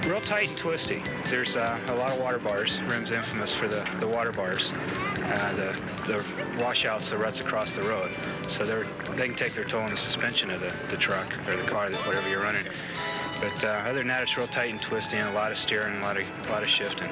Real tight and twisty. There's a lot of water bars. Rim's infamous for the water bars. The washouts, the ruts across the road. So they can take their toll on the suspension of the truck or the car, whatever you're running. But other than that, it's real tight and twisty, and a lot of steering, and a lot of shifting.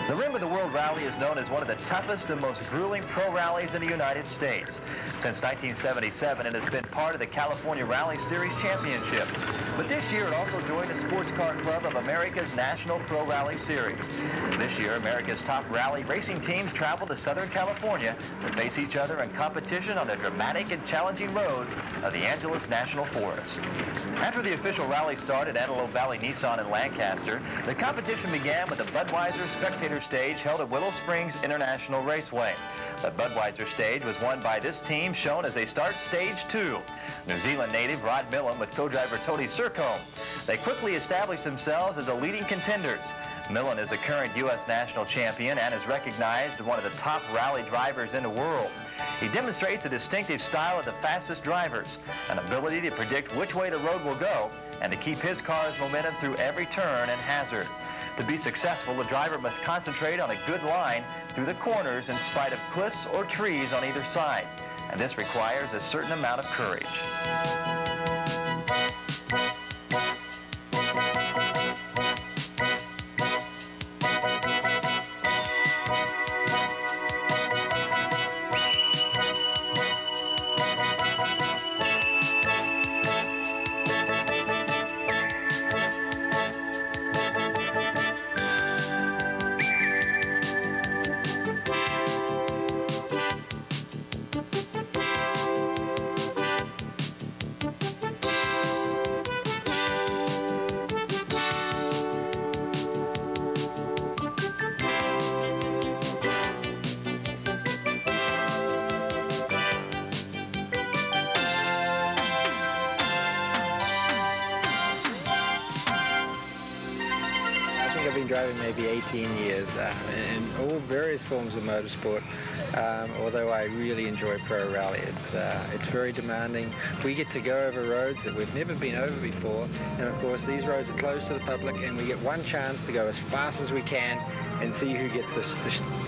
The Rim of the World Rally is known as one of the toughest and most grueling pro rallies in the United States. Since 1977, it has been part of the California Rally Series Championship. But this year, it also joined the Sports Car Club of America's National Pro Rally Series. This year, America's top rally racing teams travel to Southern California to face each other in competition on the dramatic and challenging roads of the Angeles National Forest. After the official rally started at Antelope Valley Nissan in Lancaster, the competition began with the Budweiser Spectator Stage held at Willow Springs International Raceway. The Budweiser stage was won by this team, shown as they start Stage 2. New Zealand native Rod Millen with co-driver Tony Sercombe. They quickly established themselves as the leading contenders. Millen is a current U.S. national champion and is recognized as one of the top rally drivers in the world. He demonstrates a distinctive style of the fastest drivers, an ability to predict which way the road will go, and to keep his car's momentum through every turn and hazard. To be successful, the driver must concentrate on a good line through the corners in spite of cliffs or trees on either side. And this requires a certain amount of courage. I've been driving maybe 18 years in all various forms of motorsport, although I really enjoy pro rally. It's very demanding. We get to go over roads that we've never been over before, and of course these roads are closed to the public, and we get one chance to go as fast as we can and see who gets the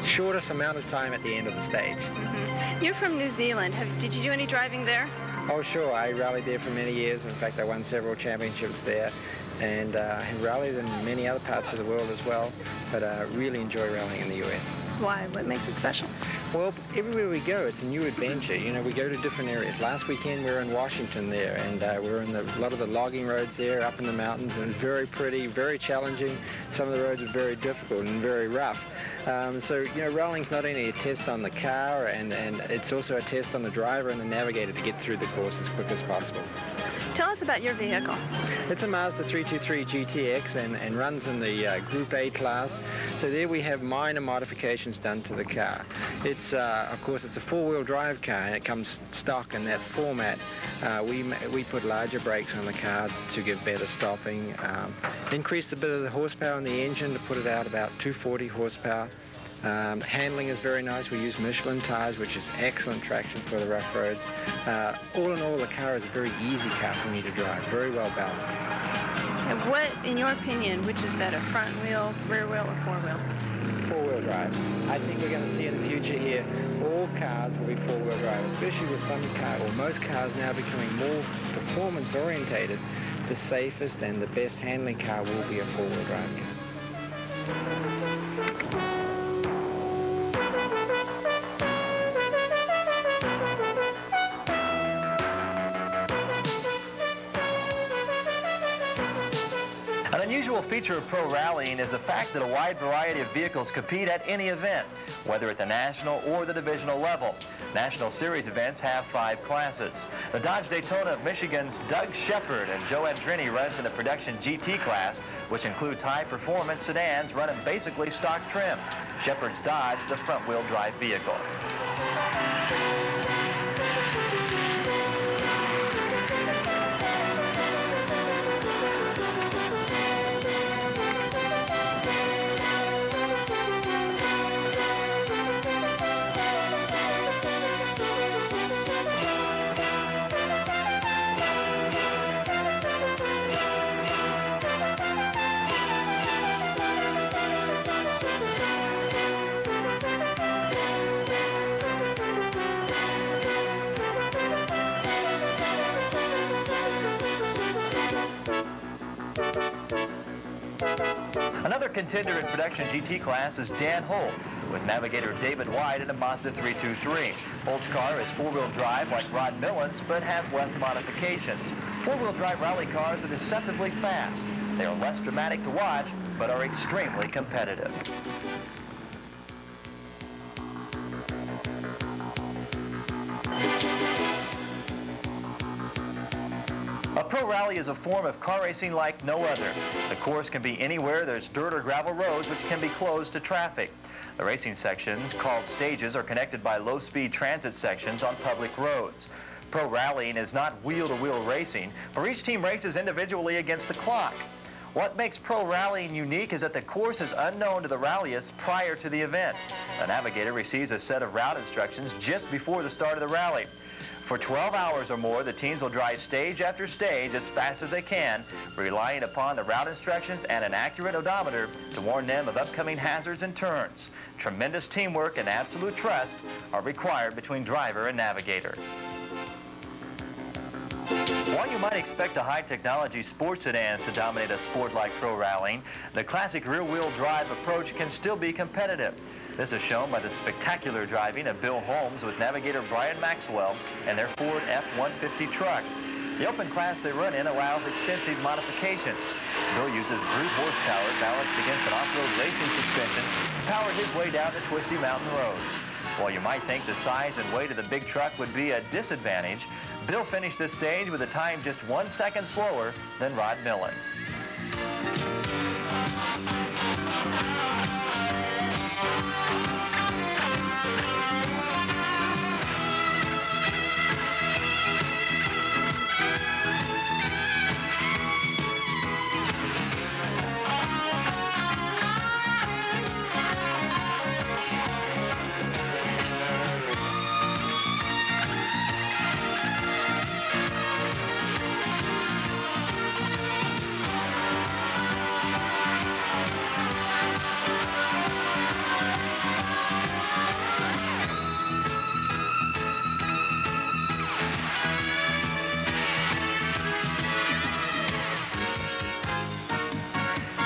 shortest amount of time at the end of the stage. Mm-hmm. You're from New Zealand. Did you do any driving there? Oh sure, I rallied there for many years. In fact, I won several championships there, and have rallied in many other parts of the world as well, but really enjoy rallying in the US. Why? What makes it special? Well, everywhere we go, it's a new adventure. You know, we go to different areas. Last weekend we were in Washington there, and we were in a lot of the logging roads there up in the mountains, and it was very pretty, very challenging. Some of the roads are very difficult and very rough. So, you know, rallying's not only a test on the car, and it's also a test on the driver and the navigator to get through the course as quick as possible. Tell us about your vehicle. It's a Mazda 323 GTX and runs in the Group A class. So there we have minor modifications done to the car. It's, of course, it's a four-wheel drive car, and it comes stock in that format. We put larger brakes on the car to give better stopping, increased a bit of the horsepower in the engine to put it out about 240 horsepower. Handling is very nice. We use Michelin tires, which is excellent traction for the rough roads. All in all, the car is a very easy car for me to drive, very well balanced. And what, in your opinion, which is better, front wheel, rear wheel, or four-wheel? Four-wheel drive. I think we're going to see in the future here, all cars will be four-wheel drive, especially with some cars, or most cars now becoming more performance-orientated. The safest and the best handling car will be a four-wheel drive car. An unusual feature of pro rallying is the fact that a wide variety of vehicles compete at any event, whether at the national or the divisional level. National Series events have 5 classes. The Dodge Daytona of Michigan's Doug Shepard and Joe Andrini runs in the production GT class, which includes high-performance sedans running basically stock trim. Shepard's Dodge is a front-wheel drive vehicle. contender in production GT class is Dan Holt, with navigator David White in a Mazda 323. Holt's car is four-wheel drive like Rod Millen's, but has less modifications. Four-wheel drive rally cars are deceptively fast. They are less dramatic to watch, but are extremely competitive. A pro rally is a form of car racing like no other. The course can be anywhere there's dirt or gravel roads, which can be closed to traffic. The racing sections, called stages, are connected by low-speed transit sections on public roads. Pro rallying is not wheel-to-wheel racing, for each team races individually against the clock. What makes pro rallying unique is that the course is unknown to the rallyists prior to the event. The navigator receives a set of route instructions just before the start of the rally. For 12 hours or more, the teams will drive stage after stage as fast as they can, relying upon the route instructions and an accurate odometer to warn them of upcoming hazards and turns. Tremendous teamwork and absolute trust are required between driver and navigator. While you might expect a high-technology sports sedans to dominate a sport like pro rallying, the classic rear-wheel drive approach can still be competitive. This is shown by the spectacular driving of Bill Holmes with navigator Brian Maxwell and their Ford F-150 truck. The open class they run in allows extensive modifications. Bill uses brute horsepower balanced against an off-road racing suspension to power his way down the twisty mountain roads. While you might think the size and weight of the big truck would be a disadvantage, Bill finished this stage with a time just 1 second slower than Rod Millen's.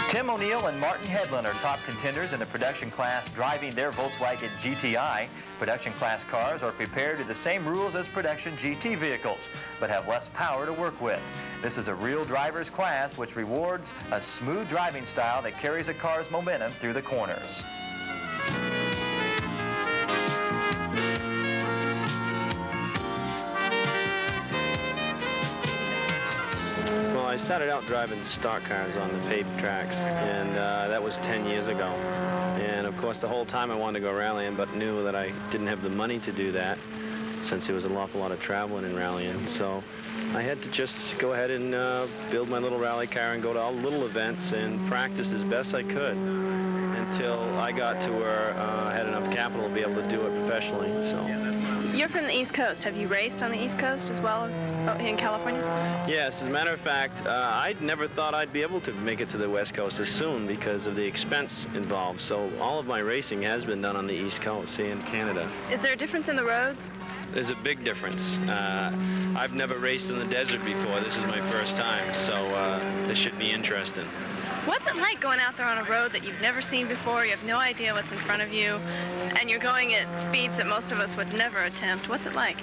Tim O'Neill and Martin Hedlund are top contenders in the production class driving their Volkswagen GTI. Production class cars are prepared to the same rules as production GT vehicles, but have less power to work with. This is a real driver's class which rewards a smooth driving style that carries a car's momentum through the corners. I started out driving stock cars on the paved tracks, and that was 10 years ago. And of course, the whole time I wanted to go rallying, but knew that I didn't have the money to do that, since there was an awful lot of traveling and rallying. So I had to just go ahead and build my little rally car and go to all the little events and practice as best I could until I got to where I had enough capital to be able to do it professionally. So. You're from the East Coast. Have you raced on the East Coast as well as in California? Yes, as a matter of fact, I never thought I'd be able to make it to the West Coast as soon because of the expense involved. So all of my racing has been done on the East Coast, say in Canada. Is there a difference in the roads? There's a big difference. I've never raced in the desert before. This is my first time, so this should be interesting. What's it like going out there on a road that you've never seen before, you have no idea what's in front of you, and you're going at speeds that most of us would never attempt? What's it like?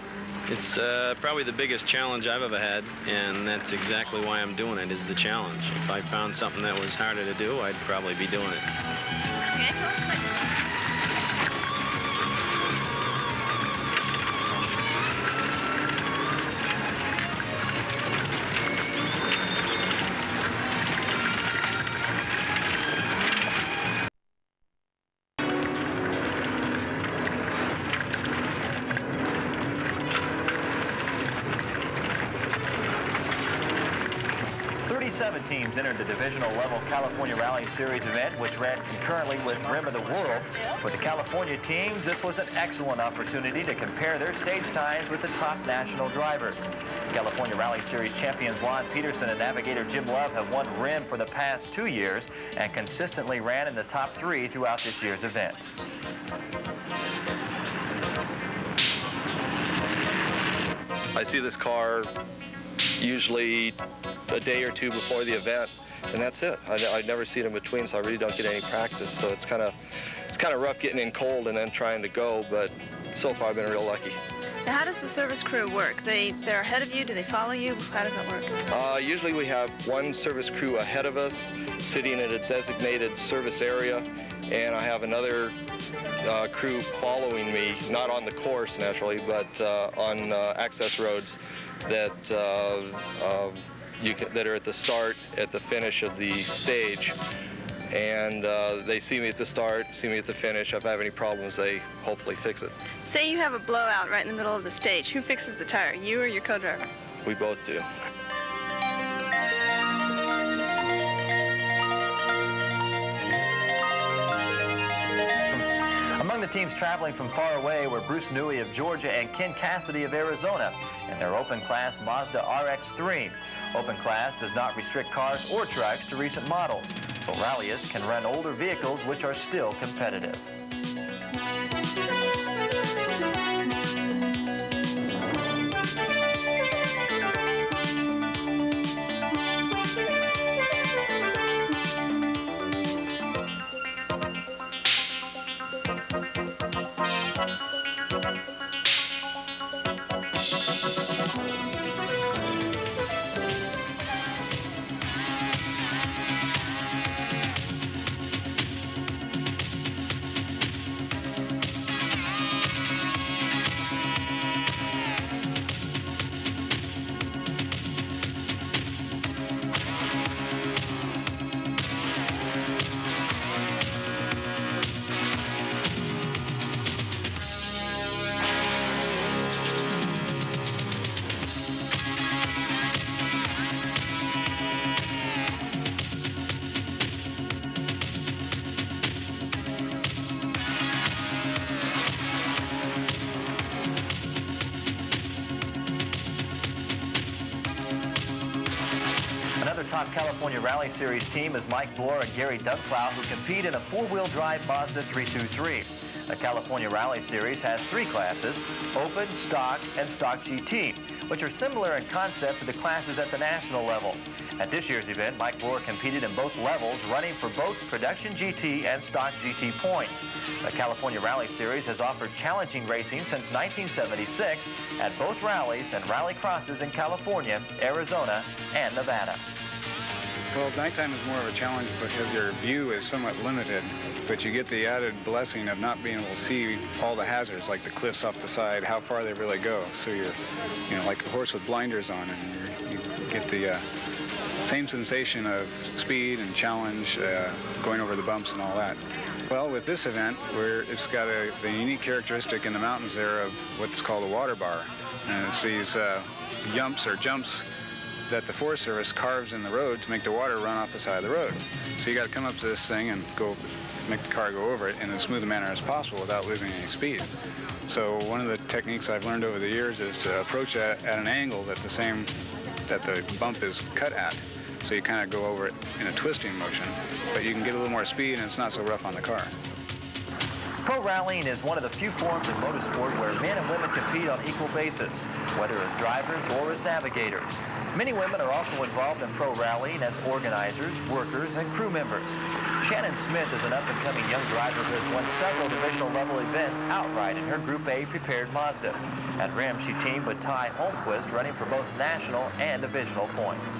It's probably the biggest challenge I've ever had, and that's exactly why I'm doing it, is the challenge. If I found something that was harder to do, I'd probably be doing it. Can I tell us what... 37 teams entered the divisional level California Rally Series event, which ran concurrently with Rim of the World. For the California teams, this was an excellent opportunity to compare their stage times with the top national drivers. California Rally Series champions Lon Peterson and navigator Jim Love have won Rim for the past 2 years and consistently ran in the top 3 throughout this year's event. I see this car usually a day or two before the event, and that's it. I never see it in between, so I really don't get any practice. So it's kind of rough getting in cold and then trying to go, but so far I've been real lucky. Now, how does the service crew work? They're ahead of you? Do they follow you? How does that work? Usually we have one service crew ahead of us, sitting at a designated service area, and I have another crew following me, not on the course naturally, but on access roads that that are at the start, at the finish of the stage. And they see me at the start, see me at the finish. If I have any problems, they hopefully fix it. Say you have a blowout right in the middle of the stage. Who fixes the tire, you or your co-driver? We both do. Among the teams traveling from far away were Bruce Newey of Georgia and Ken Cassidy of Arizona in their open class Mazda RX-3. Open class does not restrict cars or trucks to recent models, so rallyists can run older vehicles which are still competitive. Top California Rally Series team is Mike Bloor and Gary Dougplow, who compete in a four-wheel drive Mazda 323. The California Rally Series has three classes: Open, Stock, and Stock GT, which are similar in concept to the classes at the national level. At this year's event, Mike Bloor competed in both levels, running for both Production GT and Stock GT points. The California Rally Series has offered challenging racing since 1976 at both rallies and rally crosses in California, Arizona, and Nevada. Well, nighttime is more of a challenge because your view is somewhat limited, but you get the added blessing of not being able to see all the hazards, like the cliffs off the side, how far they really go. So you're, like a horse with blinders on, and you get the same sensation of speed and challenge, going over the bumps and all that. Well, with this event, it's got the unique characteristic in the mountains there of what's called a water bar. And it's these jumps that the Forest Service carves in the road to make the water run off the side of the road. So you got to come up to this thing and make the car go over it in as smooth a manner as possible without losing any speed. So one of the techniques I've learned over the years is to approach it at an angle that the bump is cut at. So you kind of go over it in a twisting motion, but you can get a little more speed and it's not so rough on the car. Pro rallying is one of the few forms of motorsport where men and women compete on equal basis, whether as drivers or as navigators. Many women are also involved in pro rallying as organizers, workers, and crew members. Shannon Smith is an up-and-coming young driver who has won several divisional level events outright in her Group A prepared Mazda. At Rim, she teamed with Ty Holmquist, running for both national and divisional points.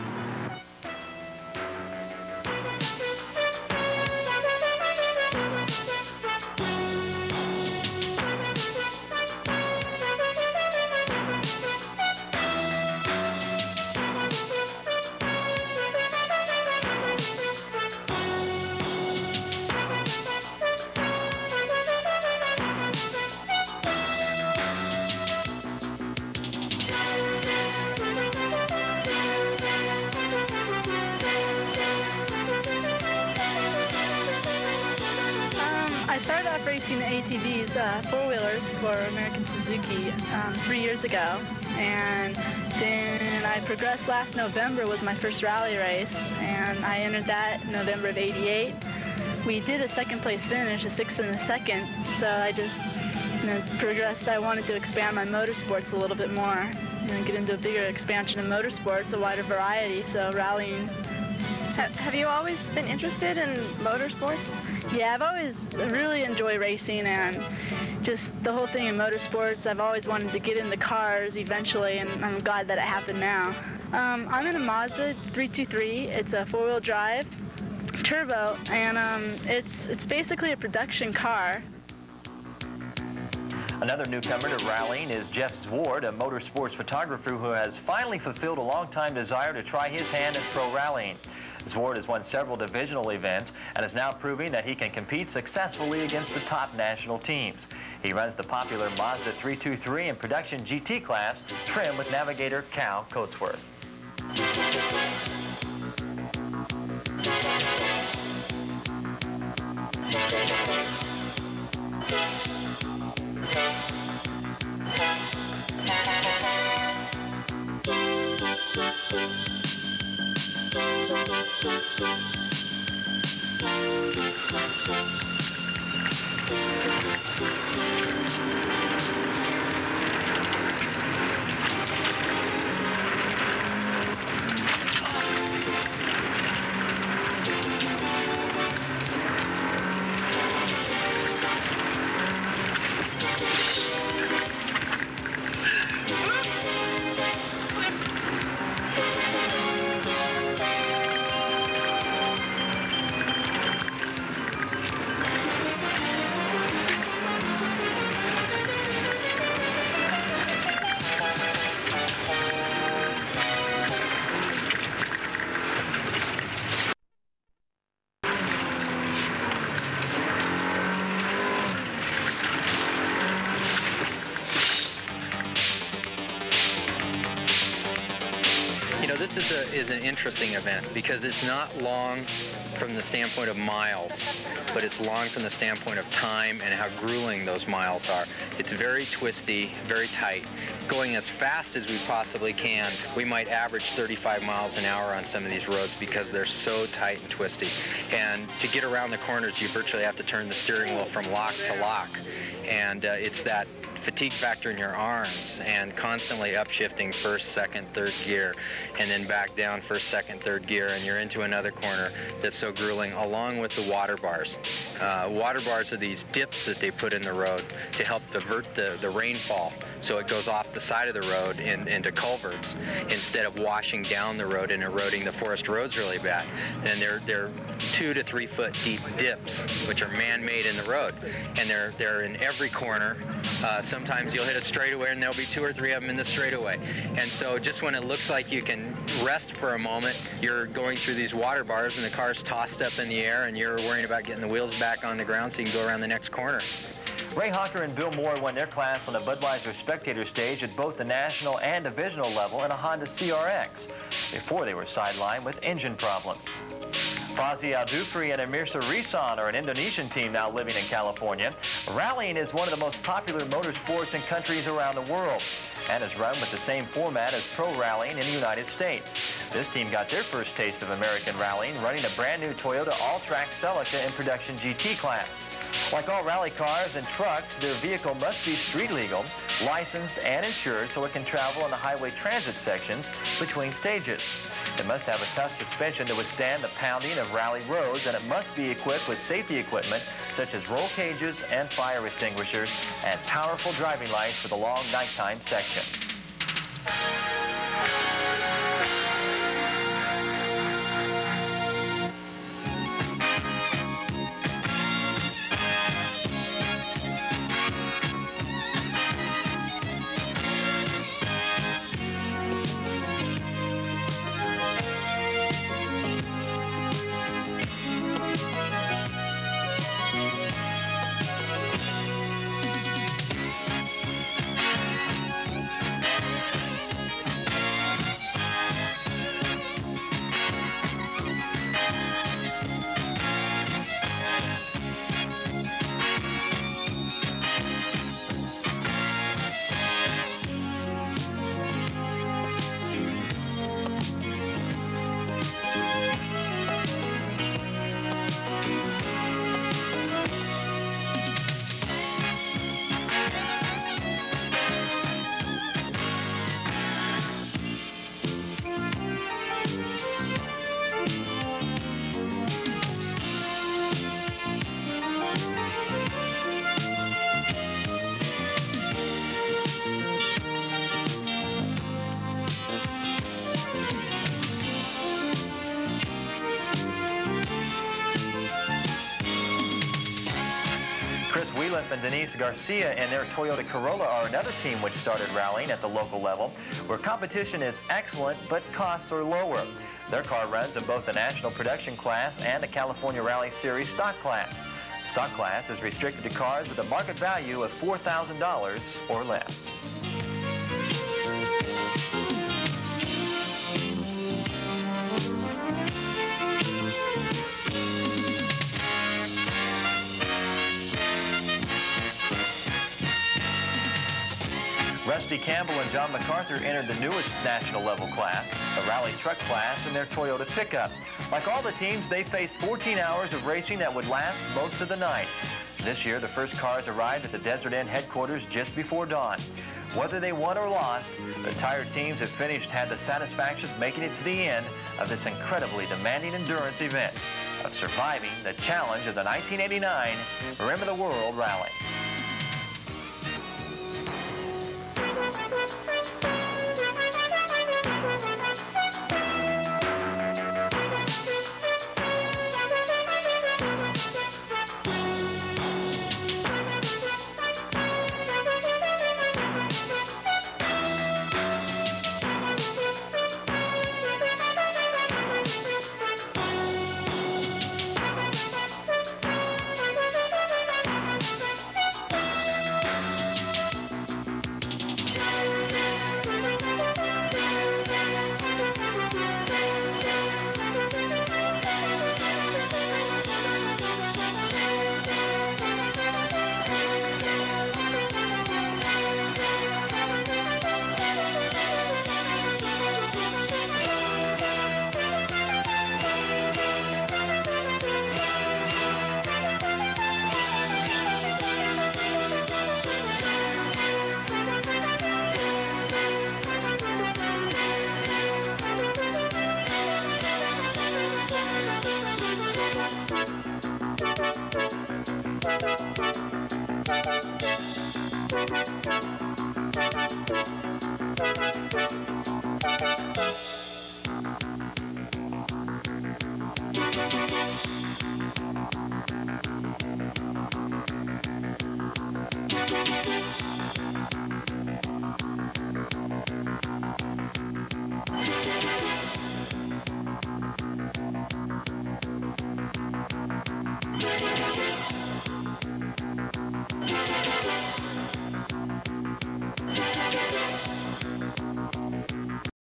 ATVs, four-wheelers for American Suzuki 3 years ago, and then I progressed last November with my first rally race, and I entered that in November of '88. We did a second place finish, a 6th and a 2nd, so I just progressed. I wanted to expand my motorsports a little bit more and get into a bigger expansion of motorsports, a wider variety, so rallying Have you always been interested in motorsports? Yeah, I've always really enjoyed racing and just the whole thing in motorsports. I've always wanted to get into cars eventually, and I'm glad that it happened now. I'm in a Mazda 323. It's a four-wheel drive turbo, and it's basically a production car. Another newcomer to rallying is Jeff Zward, a motorsports photographer who has finally fulfilled a long-time desire to try his hand at pro rallying. Zward has won several divisional events and is now proving that he can compete successfully against the top national teams. He runs the popular Mazda 323 in production GT class, trimmed with navigator Cal Coatsworth. This is an interesting event because it's not long from the standpoint of miles, but it's long from the standpoint of time and how grueling those miles are. It's very twisty, very tight. Going as fast as we possibly can, we might average 35 miles an hour on some of these roads because they're so tight and twisty. And to get around the corners, you virtually have to turn the steering wheel from lock to lock. And it's that fatigue factor in your arms and constantly upshifting first, second, third gear, and then back down first, second, third gear, and you're into another corner that's so grueling, along with the water bars. Water bars are these dips that they put in the road to help divert the rainfall so it goes off the side of the road into culverts instead of washing down the road and eroding the forest roads really bad. And they're 2 to 3 foot deep dips, which are man-made in the road, and they're in every corner. Sometimes you'll hit a straightaway and there'll be 2 or 3 of them in the straightaway. And so just when it looks like you can rest for a moment, you're going through these water bars and the car's tossed up in the air and you're worrying about getting the wheels back on the ground so you can go around the next corner. Ray Hawker and Bill Moore won their class on the Budweiser spectator stage at both the national and divisional level in a Honda CRX before they were sidelined with engine problems. Fazi Al-Dufri and Amirsa Risan are an Indonesian team now living in California. Rallying is one of the most popular motorsports in countries around the world and is run with the same format as pro rallying in the United States. This team got their first taste of American rallying running a brand new Toyota All-Track Celica in production GT class. Like all rally cars and trucks, their vehicle must be street legal, licensed and insured so it can travel on the highway transit sections between stages. It must have a tough suspension to withstand the pounding of rally roads, and it must be equipped with safety equipment such as roll cages and fire extinguishers and powerful driving lights for the long nighttime sections. Freeliff and Denise Garcia and their Toyota Corolla are another team which started rallying at the local level, where competition is excellent but costs are lower. Their car runs in both the National Production Class and the California Rally Series Stock Class. Stock Class is restricted to cars with a market value of $4,000 or less. Rusty Campbell and John MacArthur entered the newest national level class, the Rally Truck class, in their Toyota pickup. Like all the teams, they faced 14 hours of racing that would last most of the night. This year, the first cars arrived at the Desert End headquarters just before dawn. Whether they won or lost, the tired teams that finished had the satisfaction of making it to the end of this incredibly demanding endurance event, of surviving the challenge of the 1989 Rim of the World Rally.